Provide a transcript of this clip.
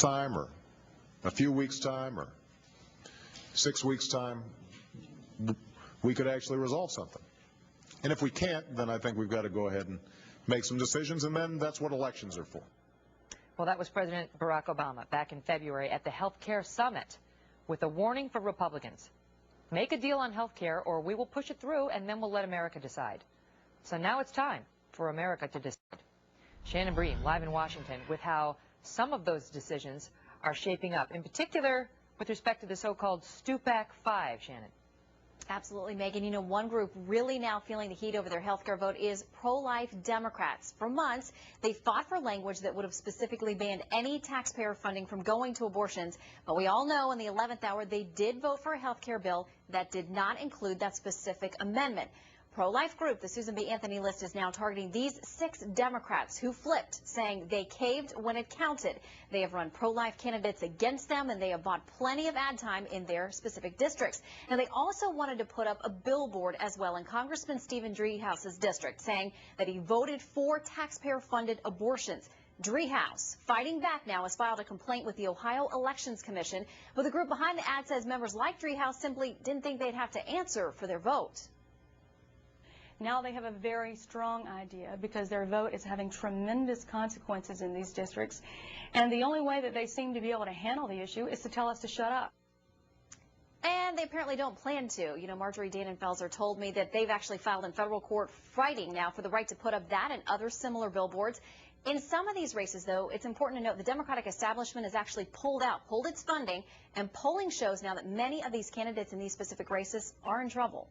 time or a few weeks' time or 6 weeks' time, we could actually resolve something. And if we can't, then I think we've got to go ahead and make some decisions, and then that's what elections are for. Well, that was President Barack Obama back in February at the Health Care Summit with a warning for Republicans. Make a deal on health care or we will push it through and then we'll let America decide. So now it's time for America to decide. Shannon Breen, live in Washington, with how some of those decisions are shaping up, in particular with respect to the so-called Stupak 5, Shannon. Absolutely, Megan. You know, one group really now feeling the heat over their health care vote is pro-life Democrats. For months, they fought for language that would have specifically banned any taxpayer funding from going to abortions. But we all know in the 11th hour, they did vote for a health care bill that did not include that specific amendment. Pro-life group, the Susan B. Anthony list, is now targeting these 6 Democrats who flipped, saying they caved when it counted. They have run pro-life candidates against them, and they have bought plenty of ad time in their specific districts. And they also wanted to put up a billboard as well in Congressman Stephen Dreehouse's district, saying that he voted for taxpayer-funded abortions. Dreehouse, fighting back now, has filed a complaint with the Ohio Elections Commission, but the group behind the ad says members like Dreehouse simply didn't think they'd have to answer for their vote. Now they have a very strong idea because their vote is having tremendous consequences in these districts. And the only way that they seem to be able to handle the issue is to tell us to shut up. And they apparently don't plan to. You know, Marjorie Dannenfelser told me that they've actually filed in federal court fighting now for the right to put up that and other similar billboards. In some of these races, though, it's important to note the Democratic establishment has actually pulled its funding, and polling shows now that many of these candidates in these specific races are in trouble.